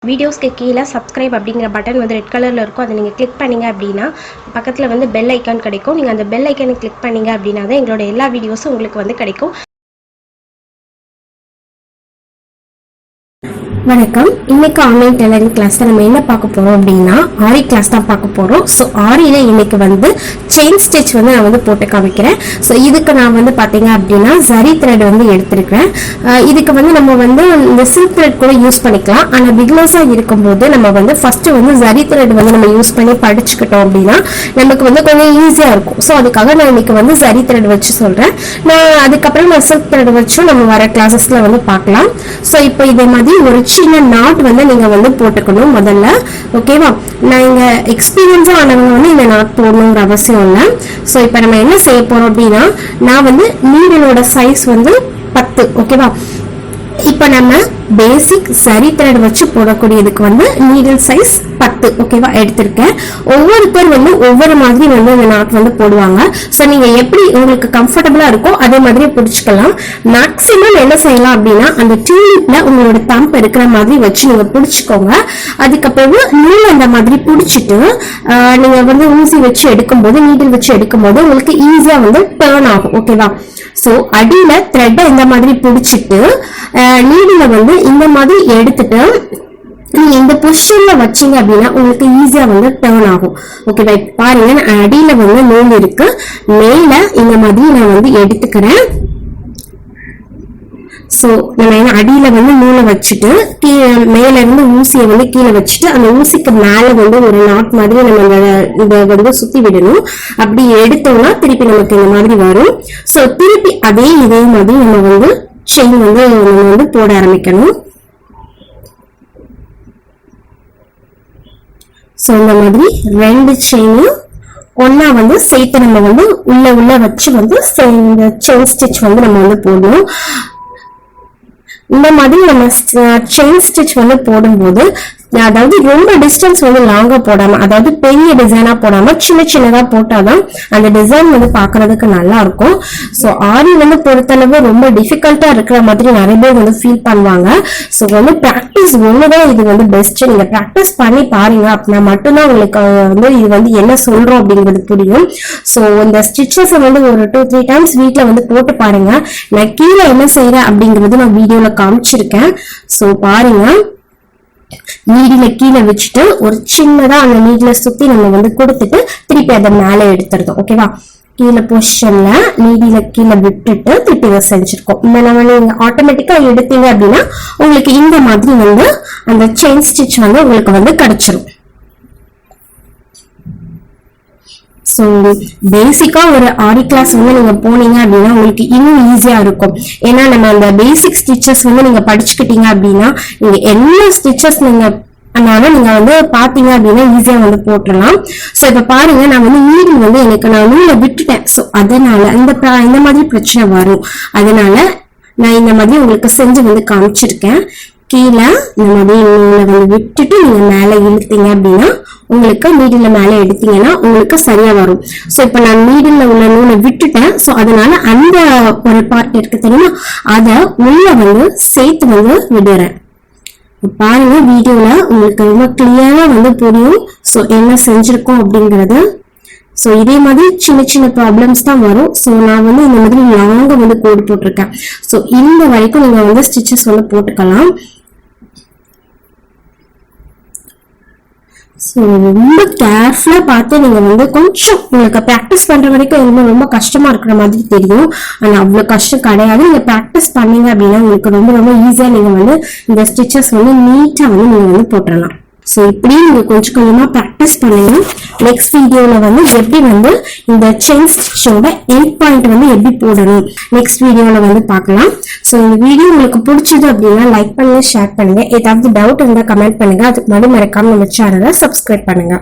வீடியோஸ்க்கு கீழே சப்ஸ்கிரைப் அப்படிங்கிற பட்டன் வந்து ரெட் கலரில் இருக்கும். அதை நீங்கள் கிளிக் பண்ணிங்க அப்படின்னா பக்கத்தில் வந்து பெல் ஐக்கான் கிடைக்கும். நீங்கள் அந்த பெல் ஐக்கானை கிளிக் பண்ணிங்க அப்படின்னா தான் எங்களோட எல்லா வீடியோஸும் உங்களுக்கு வந்து கிடைக்கும். வணக்கம். இன்னைக்கு ஆன்லைன் டெய்லரிங் கிளாஸ்ல நம்ம என்ன பார்க்க போறோம் அப்படின்னா ஆரி கிளாஸ் தான் பார்க்க போறோம். ஸோ ஆரியில இன்னைக்கு வந்து செயின் ஸ்டிச் வந்து நான் வந்து போட்டு காமிக்கிறேன். ஸோ இதுக்கு நான் வந்து பாத்தீங்க அப்படின்னா ஜரி த்ரெட் வந்து எடுத்திருக்கிறேன். இதுக்கு வந்து நம்ம வந்து இந்த சில்க் த்ரெட் கூட யூஸ் பண்ணிக்கலாம். ஆனால் பிகினர்ஸா இருக்கும்போது நம்ம வந்து ஃபர்ஸ்ட் வந்து ஜரி த்ரெட் வந்து நம்ம யூஸ் பண்ணி படிச்சுக்கிட்டோம் அப்படின்னா நமக்கு வந்து கொஞ்சம் ஈஸியா இருக்கும். ஸோ அதுக்காக நான் இன்னைக்கு வந்து ஜரி த்ரெட் வச்சு சொல்றேன். அதுக்கப்புறம் நான் சில்க் த்ரெட் வச்சும் நம்ம வர கிளாஸஸ்ல வந்து பார்க்கலாம். ஸோ இப்போ இதே மாதிரி ஒரு சின்ன நாட் வந்து நீங்க வந்து போட்டுக்கணும் முதல்ல. ஓகேவா? நான் இங்க எக்ஸ்பீரியன்ஸா ஆனவங்க வந்து இந்த நாட் போடணுங்கிற அவசியம் இல்லை. ஸோ இப்போ நம்ம என்ன செய்ய போறோம் அப்படின்னா நான் வந்து நீடலோட சைஸ் வந்து 10. ஓகேவா? இப்போ நம்ம பேசிக் சரி த்ரெட் வச்சு போடக்கூடியதுக்கு வந்து நீடில் சைஸ் 10. ஓகேவா எடுத்திருக்கேன். ஒவ்வொருத்தர் வந்து ஒவ்வொரு மாதிரி வந்து இந்த நாட் வந்து போடுவாங்க. ஸோ நீங்க எப்படி உங்களுக்கு கம்ஃபர்டபுளா இருக்கோ அதே மாதிரி பிடிச்சிக்கலாம். மேக்சிமம் என்ன செய்யலாம் அப்படின்னா அந்த டியூலிப்ல உங்களோட தம்ப் இருக்கிற மாதிரி வச்சு நீங்க பிடிச்சிக்கோங்க. அதுக்கப்புறம் நூல் அந்த மாதிரி பிடிச்சிட்டு நீங்க வந்து ஊசி வச்சு எடுக்கும்போது நீடில் வச்சு எடுக்கும்போது உங்களுக்கு ஈஸியா வந்து டர்ன் ஆகும். ஓகேவா? சோ அடியில த்ரெட்டை இந்த மாதிரி பிடிச்சிட்டு நீடில வந்து இந்த மாதிரி எடுத்துட்டு நீங்க இந்த பொசிஷன்ல வச்சீங்க அப்படின்னா உங்களுக்கு ஈஸியா வந்து டர்ன் ஆகும். ஓகேவா? பாருங்க, அடியில வந்து நூல் இருக்கு, மேல இந்த மாதிரி நான் வந்து எடுத்துக்கிறேன். சோ நம்ம அடியில வந்து நூலை வச்சுட்டு மேல இருந்து ஊசியை வந்து கீழே வச்சுட்டு அந்த ஊசிக்கு மேல வந்து ஒரு நாட் மாதிரி நம்ம இதை வந்து சுத்தி விடணும். அப்படி எடுத்தோம்னா திருப்பி நமக்கு இந்த மாதிரி வரும். சோ திருப்பி இதே மாதிரி நம்ம வந்து செயின் வந்து நம்ம வந்து போட ஆரம்பிக்கணும். சோ இந்த மாதிரி 2 செயினும் ஒன்னா வந்து சேர்த்து நம்ம வந்து உள்ள வச்சு வந்து செயின் ஸ்டிச் வந்து நம்ம வந்து போடணும். இந்த மாதிரி நம்ம செயின் ஸ்டிச் வந்து போடும்போது அதாவது ரொம்ப டிஸ்டன்ஸ் வந்து லாங்கா போடாம, அதாவது பெரிய டிசைனா போடாம சின்ன சின்னதா போட்டாதான் அந்த டிசைன் வந்து பாக்குறதுக்கு நல்லா இருக்கும். சோ ஆரி வந்து பொறுத்தளவு ரொம்ப டிஃபிகல்ட்டா இருக்கிற மாதிரி நிறைய பேர் வந்து ஃபீல் பண்ணுவாங்க. சோ வந்து பிராக்டிஸ் ஒண்ணுதான் இது வந்து பெஸ்ட். நீங்க பிராக்டிஸ் பண்ணி பாருங்க, அப்படின்னா மட்டும்தான் உங்களுக்கு வந்து இது வந்து என்ன சொல்றோம் அப்படிங்கிறது புரியும். சோ இந்த ஸ்டிச்சஸ் வந்து ஒரு 2-3 டைம்ஸ் வீட்டுல வந்து போட்டு பாருங்க. நான் கீழே என்ன செய்யறேன் அப்படிங்கறது நான் வீடியோல காமிச்சிருக்கேன். சோ பாருங்க, நீடில கீழே வச்சுட்டு ஒரு சின்னதா அந்த நீடில சுத்தி நம்ம வந்து கொடுத்துட்டு திருப்பி அதை மேல எடுத்துருந்தோம். ஓகேவா? கீழே பொசிஷன்ல நீடில கீழே விட்டுட்டு திருப்பி இதை செஞ்சிருக்கோம். இந்த நம்ம நீங்க ஆட்டோமேட்டிக்கா எடுத்தீங்க அப்படின்னா உங்களுக்கு இந்த மாதிரி வந்து அந்த செயின் ஸ்டிச் வந்து உங்களுக்கு வந்து கிடைச்சிரும். ஸோ பேசிக்கா ஒரு ஆரி கிளாஸ் வந்து நீங்க போனீங்க அப்படின்னா உங்களுக்கு இன்னும் ஈஸியா இருக்கும். ஏன்னா நம்ம அந்த பேசிக் ஸ்டிச்சஸ் வந்து நீங்க படிச்சுக்கிட்டீங்க அப்படின்னா நீங்க என்ன ஸ்டிச்சஸ் நீங்க நீங்க வந்து பாத்தீங்க அப்படின்னா ஈஸியா வந்து போட்டுடலாம். சோ இப்ப பாருங்க, நான் வந்து நீடில் வந்து நான் நூலை விட்டுட்டேன். சோ அதனால இந்த மாதிரி பிரச்சனை வரும். அதனால நான் இந்த மாதிரி உங்களுக்கு செஞ்சு வந்து காமிச்சிருக்கேன். கீழே இந்த மாதிரி நூலை வந்து விட்டுட்டு நீங்க மேல இழுத்தீங்க அப்படின்னா உங்களுக்கு நீடில மேல எடுத்தீங்கன்னா உங்களுக்கு சரியா வரும். சோ இப்ப நான் நீடில உள்ள நூலை விட்டுட்டேன். சோ அதனால அந்த ஒரு பார்ட் இருக்கு தெரியுமா, அத உள்ள வந்து சேர்த்து வந்து விடுறேன். பாருங்க, வீடியோல உங்களுக்கு ரொம்ப கிளியரா வந்து புரியும் சோ என்ன செஞ்சிருக்கோம் அப்படிங்கறது. சோ இதே மாதிரி சின்ன சின்ன ப்ராப்ளம்ஸ் தான் வரும். சோ நான் வந்து இந்த மாதிரி லாங்கா வந்து கோடு போட்டிருக்கேன். சோ இந்த வரைக்கும் நீங்க வந்து ஸ்டிச்சஸ் வந்து போட்டுக்கலாம். ரொம்ப கேர்ஃபுல்லா பார்த்து நீங்க வந்து கொஞ்சம் உங்களுக்கு ப்ராக்டிஸ் பண்ற வரைக்கும் ரொம்ப கஷ்டமா இருக்கிற மாதிரி தெரியும். ஆனா அவ்வளவு கஷ்டம் கிடையாது. நீங்க ப்ராக்டிஸ் பண்ணீங்க அப்படின்னா உங்களுக்கு ரொம்ப ரொம்ப ஈஸியா நீங்க வந்து இந்த ஸ்டிச்சஸ் வந்து நீட்டா வந்து நீங்க வந்து போட்டுடலாம். ஸோ இப்படி நீங்க கொஞ்சம் கொஞ்சமா ப்ராக்டிஸ் பண்ணுங்க. நெக்ஸ்ட் வீடியோல வந்து எப்படி வந்து இந்த செயின் ஸ்டிச்சோட எண்ட் பாயிண்ட் வந்து எப்படி போடணும் நெக்ஸ்ட் வீடியோல வந்து பார்க்கலாம். ஸோ இந்த வீடியோ உங்களுக்கு பிடிச்சது அப்படின்னா லைக் பண்ணுங்க, ஷேர் பண்ணுங்க. ஏதாவது டவுட் இருந்தா கமெண்ட் பண்ணுங்க. அதுக்கு முன்னாடி மறக்காம நம்ம சேனலை சப்ஸ்கிரைப் பண்ணுங்க.